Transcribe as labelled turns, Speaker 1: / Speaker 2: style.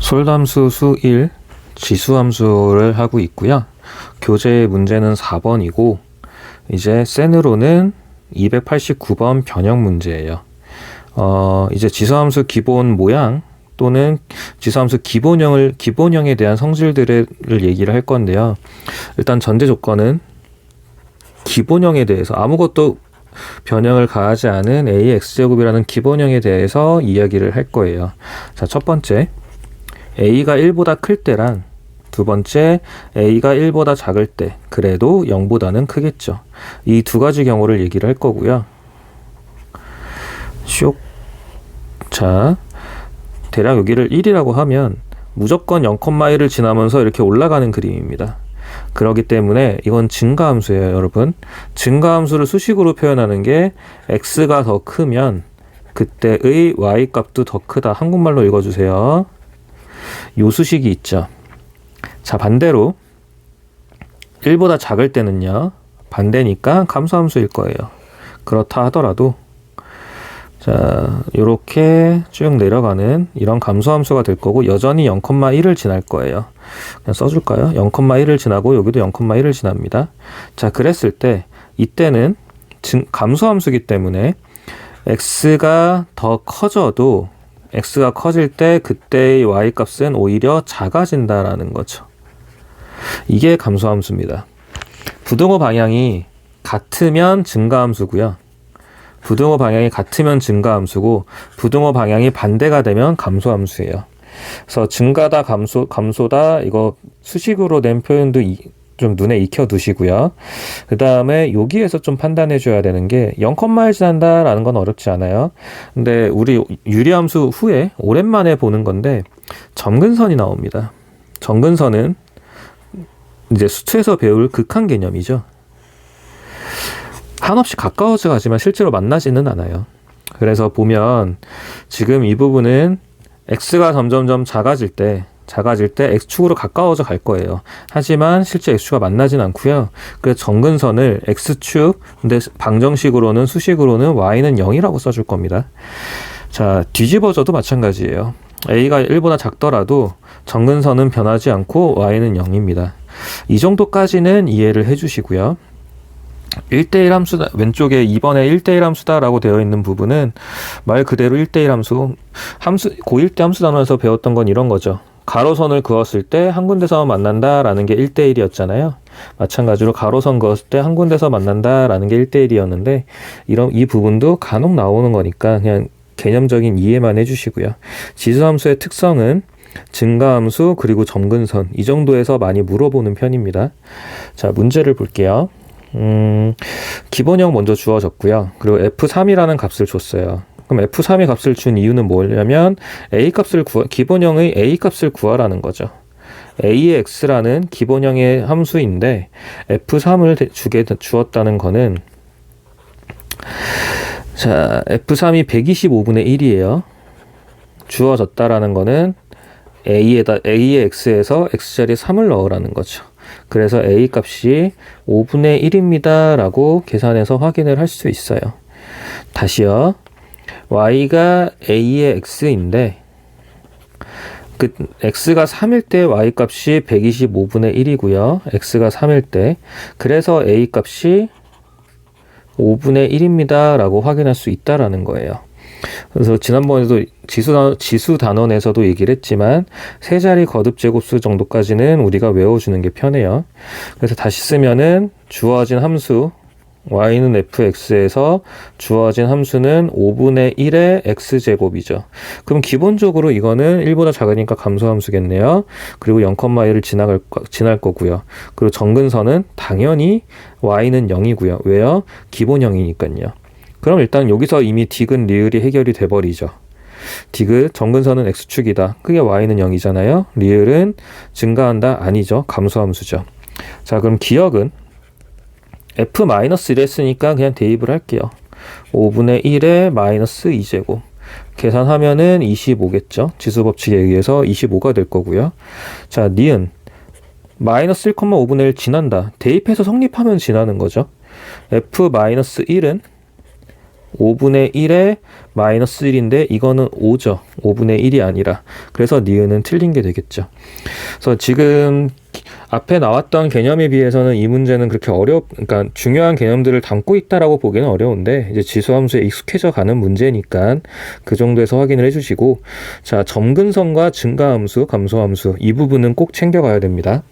Speaker 1: 솔담수 수 1 지수함수를 하고 있고요. 교재 문제는 4번이고 이제 센으로는 289번 변형 문제예요. 이제 지수함수 기본 모양 또는 지수함수 기본형에 대한 성질들을 얘기를 할 건데요. 일단 전제 조건은 기본형에 대해서 아무것도 변형을 가하지 않은 AX제곱이라는 기본형에 대해서 이야기를 할 거예요. 자, 첫 번째, A가 1보다 클 때랑 두 번째, A가 1보다 작을 때 그래도 0보다는 크겠죠. 이 두 가지 경우를 얘기를 할 거고요. 쇽. 자, 대략 여기를 1이라고 하면 무조건 0,1을 지나면서 이렇게 올라가는 그림입니다. 그렇기 때문에 이건 증가함수예요, 여러분. 증가함수를 수식으로 표현하는 게 x가 더 크면 그때의 y 값도 더 크다. 한국말로 읽어주세요. 요 수식이 있죠. 자, 반대로 1보다 작을 때는요, 반대니까 감소함수일 거예요. 그렇다 하더라도 자, 요렇게 쭉 내려가는 이런 감소함수가 될 거고 여전히 0,1을 지날 거예요. 그냥 써줄까요? 0,1을 지나고 여기도 0,1을 지납니다. 자, 그랬을 때 이때는 감소함수이기 때문에 x가 더 커져도 x가 커질 때 그때의 y값은 오히려 작아진다라는 거죠. 이게 감소함수입니다. 부등호 방향이 같으면 증가함수고요. 부등호 방향이 같으면 증가함수고 부등호 방향이 반대가 되면 감소함수예요. 그래서 증가다 감소다 이거 수식으로 낸 표현도 좀 눈에 익혀 두시고요. 그 다음에 여기에서 좀 판단해 줘야 되는 게 0,1 지난다라는 건 어렵지 않아요. 근데 우리 유리함수 후에 오랜만에 보는 건데 점근선이 나옵니다. 점근선은 이제 수투에서 배울 극한 개념이죠. 한없이 가까워져 가지만 실제로 만나지는 않아요. 그래서 보면 지금 이 부분은 x가 점점점 작아질 때 x축으로 가까워져 갈 거예요. 하지만 실제 x축과 만나진 않고요. 그래서 점근선을 x축, 근데 방정식으로는 수식으로는 y는 0이라고 써줄 겁니다. 자, 뒤집어져도 마찬가지예요. a가 1보다 작더라도 점근선은 변하지 않고 y는 0입니다. 이 정도까지는 이해를 해주시고요. 1대1 함수다. 왼쪽에 2번에 1대1 함수다라고 되어 있는 부분은 말 그대로 1대1 고1 때 함수 단원에서 배웠던 건 이런 거죠. 가로선을 그었을 때 한 군데서 만난다라는 게 1대1이었잖아요. 마찬가지로 가로선 그었을 때 한 군데서 만난다라는 게 1대1이었는데 이 부분도 간혹 나오는 거니까 그냥 개념적인 이해만 해주시고요. 지수함수의 특성은 증가함수 그리고 점근선 이 정도에서 많이 물어보는 편입니다. 자, 문제를 볼게요. 기본형 먼저 주어졌고요. 그리고 F3이라는 값을 줬어요. 그럼 F3의 값을 준 이유는 뭐냐면 기본형의 A 값을 구하라는 거죠. A의 X라는 기본형의 함수인데 F3을 주었다는 거는 자, F3이 125분의 1이에요. 주어졌다라는 거는 A의 X에서 X자리에 3을 넣으라는 거죠. 그래서 A 값이 5분의 1입니다 라고 계산해서 확인을 할 수 있어요. 다시요. Y가 A의 X인데 X가 3일 때 Y 값이 125분의 1이고요. X가 3일 때 그래서 A 값이 5분의 1입니다 라고 확인할 수 있다라는 거예요. 그래서 지난번에도 지수 단원에서도 얘기를 했지만 세 자리 거듭 제곱수 정도까지는 우리가 외워주는 게 편해요. 그래서 다시 쓰면은 주어진 함수 y는 fx에서 주어진 함수는 5분의 1의 x제곱이죠. 그럼 기본적으로 이거는 1보다 작으니까 감소함수겠네요. 그리고 0,1을 지날 거고요. 그리고 점근선은 당연히 y는 0이고요. 왜요? 기본형이니까요. 그럼 일단 여기서 이미 디귿, 리을이 해결이 돼버리죠. 디귿, 점근선은 x축이다. 그게 y는 0이잖아요. 리을은 증가한다? 아니죠. 감소함수죠. 자, 그럼 기억은 f-1 했으니까 그냥 대입을 할게요. 5분의 1에 마이너스 2제곱. 계산하면은 25겠죠. 지수법칙에 의해서 25가 될 거고요. 자, 니은 마이너스 1,5분의 1 지난다. 대입해서 성립하면 지나는 거죠. f-1은 5분의 1에 마이너스 1인데 이거는 5죠. 5분의 1이 아니라. 그래서 니은은 틀린 게 되겠죠. 그래서 지금 앞에 나왔던 개념에 비해서는 이 문제는 그렇게 그러니까 중요한 개념들을 담고 있다라고 보기는 어려운데 이제 지수함수에 익숙해져 가는 문제니까 그 정도에서 확인을 해주시고 자, 점근성과 증가함수, 감소함수 이 부분은 꼭 챙겨가야 됩니다.